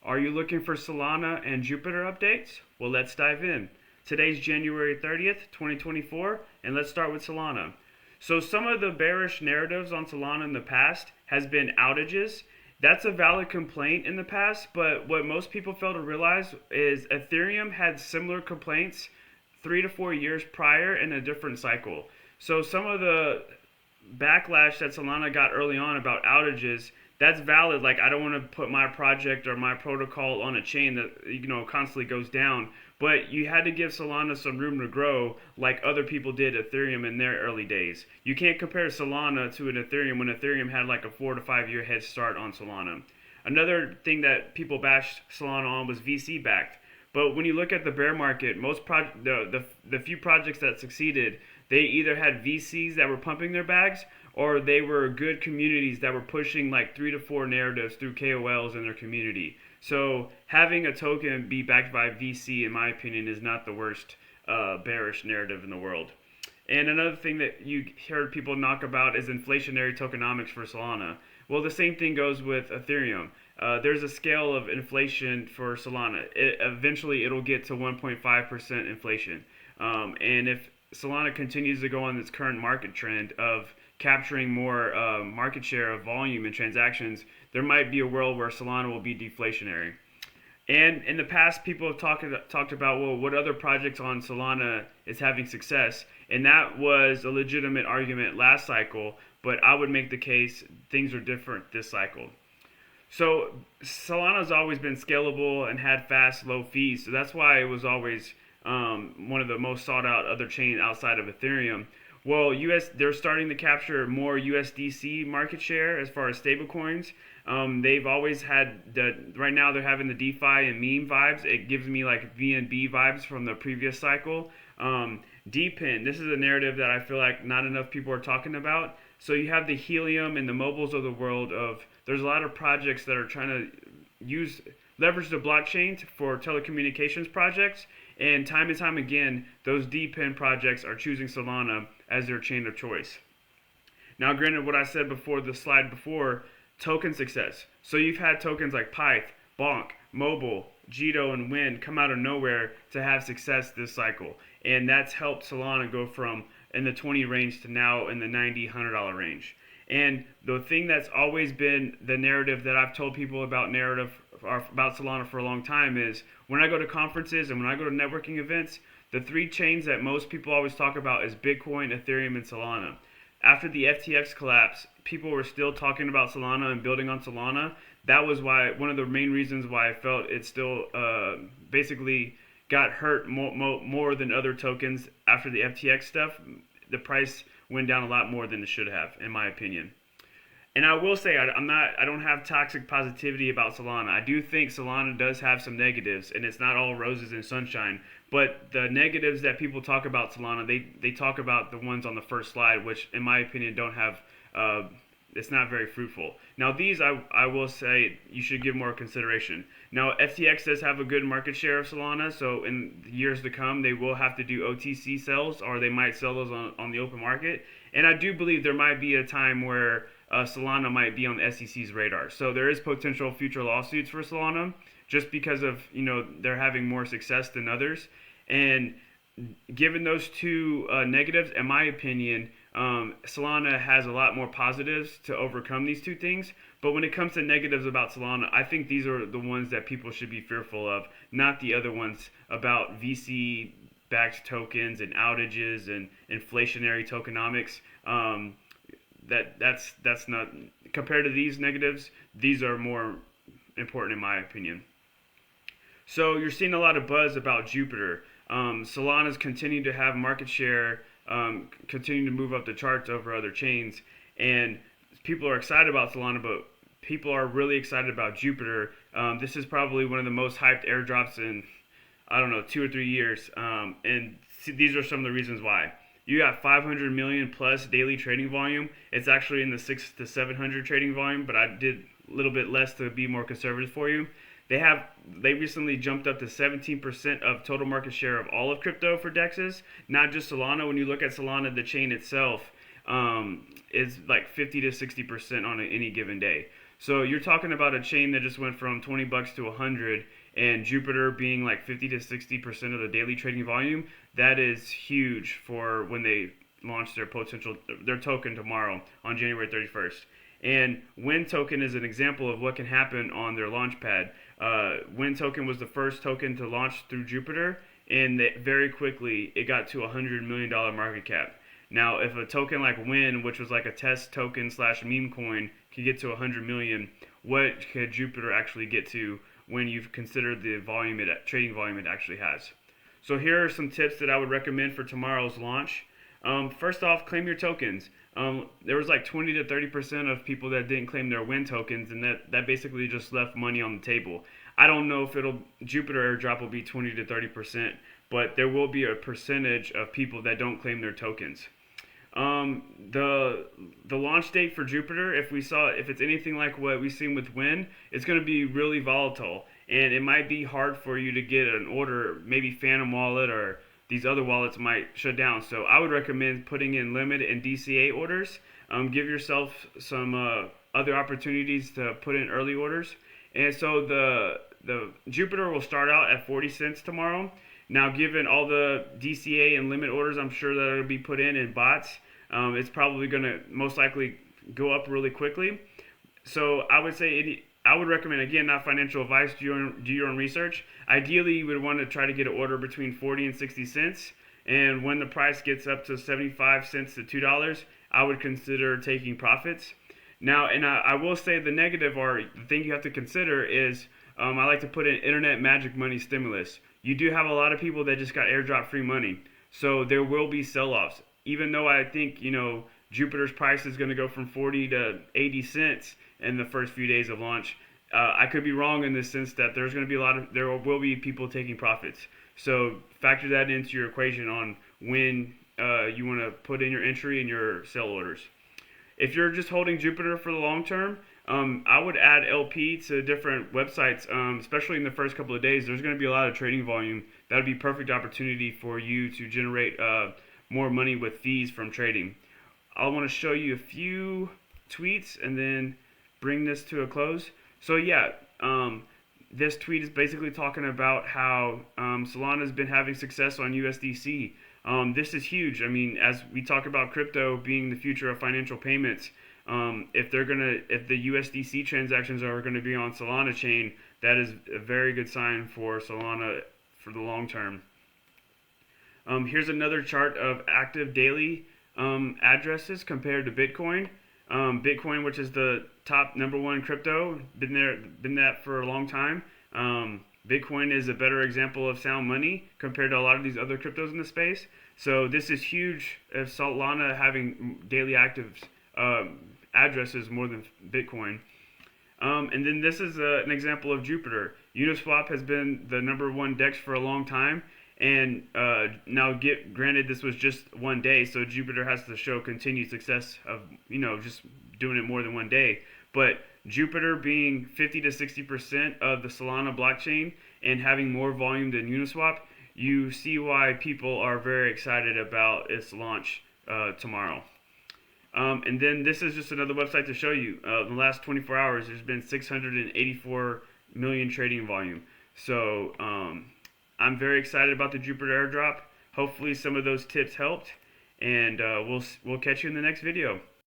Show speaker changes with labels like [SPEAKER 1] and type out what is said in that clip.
[SPEAKER 1] Are you looking for Solana and Jupiter updates? Well, let's dive in. Today's January 30th, 2024, and let's start with Solana. So some of the bearish narratives on Solana in the past has been outages. That's a valid complaint in the past, but what most people fail to realize is Ethereum had similar complaints 3 to 4 years prior in a different cycle. So some of the backlash that Solana got early on about outages, that's valid. Like, I don't want to put my project or my protocol on a chain that constantly goes down, but you had to give Solana some room to grow like other people did Ethereum in their early days. You can't compare Solana to an Ethereum when Ethereum had like a 4 to 5 year head start on Solana. Another thing that people bashed Solana on was VC backed. But when you look at the bear market, the few projects that succeeded, they either had VCs that were pumping their bags, or they were good communities that were pushing like 3 to 4 narratives through KOLs in their community. So having a token be backed by VC, in my opinion, is not the worst bearish narrative in the world. And another thing that you heard people knock about is inflationary tokenomics for Solana. Well, the same thing goes with Ethereum. There's a scale of inflation for Solana. Eventually, it'll get to 1.5% inflation. And if Solana continues to go on this current market trend of capturing more market share of volume and transactions, there might be a world where Solana will be deflationary. And in the past, people have talked about, well, what other projects on Solana is having success, and that was a legitimate argument last cycle, but I would make the case things are different this cycle. So Solana's always been scalable and had fast, low fees, so that's why it was always one of the most sought out other chains outside of Ethereum. Well, they're starting to capture more USDC market share as far as stablecoins. They've always had right now they're having the DeFi and meme vibes. It gives me like VNB vibes from the previous cycle. DePIN, this is a narrative that I feel like not enough people are talking about. So you have the Helium and the mobiles of the world there's a lot of projects that are trying to leverage the blockchain for telecommunications projects. And time again, those DePIN projects are choosing Solana as their chain of choice. Now, granted, what I said before, the slide before, token success. So you've had tokens like Pyth, Bonk, Mobile, Jito, and Wind come out of nowhere to have success this cycle. And that's helped Solana go from in the 20 range to now in the $90, $100 range. And the thing that's always been the narrative that I've told people about Solana for a long time is when I go to conferences and when I go to networking events, the three chains that most people always talk about is Bitcoin, Ethereum, and Solana. After the FTX collapse, people were still talking about Solana and building on Solana. That was one of the main reasons why I felt it still basically got hurt more than other tokens after the FTX stuff. The price went down a lot more than it should have, in my opinion. And I will say I don't have toxic positivity about Solana. I do think Solana does have some negatives, and it's not all roses and sunshine. But the negatives that people talk about Solana, they talk about the ones on the first slide, which in my opinion don't have. It's not very fruitful. Now these I will say you should give more consideration. Now FTX does have a good market share of Solana, so in years to come they will have to do OTC sales, or they might sell those on the open market. And I do believe there might be a time where Solana might be on the SEC's radar. So there is potential future lawsuits for Solana just because of they're having more success than others. And given those two negatives, in my opinion, Solana has a lot more positives to overcome these two things. But when it comes to negatives about Solana, I think these are the ones that people should be fearful of, not the other ones about VC-backed tokens and outages and inflationary tokenomics. That's not, compared to these negatives, these are more important in my opinion. So you're seeing a lot of buzz about Jupiter. Solana's continuing to have market share, continuing to move up the charts over other chains, and people are excited about Solana, but people are really excited about Jupiter. This is probably one of the most hyped airdrops in, 2 or 3 years, and these are some of the reasons why. You got 500 million plus daily trading volume. It's actually in the 600 to 700 trading volume, but I did a little bit less to be more conservative for you. They recently jumped up to 17% of total market share of all of crypto for DEXs, not just Solana. When you look at Solana, the chain itself is like 50 to 60% on any given day. So you're talking about a chain that just went from $20 to 100, and Jupiter being like 50 to 60% of the daily trading volume. That is huge for when they launch their token tomorrow on January 31st. And Win token is an example of what can happen on their launch pad. Win token was the first token to launch through Jupiter, and very quickly it got to $100 million market cap. Now, if a token like Win, which was like a test token slash meme coin, could get to 100 million, what could Jupiter actually get to when you've considered the trading volume it actually has? So here are some tips that I would recommend for tomorrow's launch. First off, claim your tokens. There was like 20 to 30% of people that didn't claim their Win tokens, and that basically just left money on the table. I don't know if Jupiter airdrop will be 20 to 30%, but there will be a percentage of people that don't claim their tokens. The launch date for Jupiter, if it's anything like what we've seen with Win, it's going to be really volatile, and it might be hard for you to get an order. Maybe Phantom Wallet or these other wallets might shut down. So I would recommend putting in limit and DCA orders. Give yourself some other opportunities to put in early orders. And so the Jupiter will start out at 40 cents tomorrow. Now, given all the DCA and limit orders I'm sure that will be put in bots, it's probably going to most likely go up really quickly. So I would recommend, again, not financial advice, do your own research. Ideally, you would want to try to get an order between 40 and 60 cents. And when the price gets up to 75 cents to $2, I would consider taking profits. Now, and I will say the negative, or the thing you have to consider is, I like to put in internet magic money stimulus. You do have a lot of people that just got airdrop free money. So there will be sell-offs. Even though I think, Jupiter's price is going to go from 40 to 80 cents in the first few days of launch, I could be wrong in the sense that there will be people taking profits. So factor that into your equation on when you want to put in your entry and your sell orders. If you're just holding Jupiter for the long term, I would add LP to different websites, especially in the first couple of days. There's going to be a lot of trading volume. That would be a perfect opportunity for you to generate more money with fees from trading. I want to show you a few tweets and then bring this to a close. So yeah, this tweet is basically talking about how Solana has been having success on USDC. This is huge. I mean, as we talk about crypto being the future of financial payments, if the USDC transactions are going to be on Solana chain, that is a very good sign for Solana for the long term. Here's another chart of active daily addresses compared to Bitcoin. Bitcoin, which is the top number one crypto, been that for a long time. Bitcoin is a better example of sound money compared to a lot of these other cryptos in the space. So this is huge. If Solana having daily active addresses more than Bitcoin. And then this is an example of Jupiter. Uniswap has been the number one DEX for a long time. And now, granted, this was just one day, so Jupiter has to show continued success of just doing it more than one day. But Jupiter being 50 to 60% of the Solana blockchain and having more volume than Uniswap, you see why people are very excited about its launch tomorrow. And then this is just another website to show you. In the last 24 hours, there's been 684 million trading volume. So I'm very excited about the Jupiter airdrop. Hopefully some of those tips helped, and we'll catch you in the next video.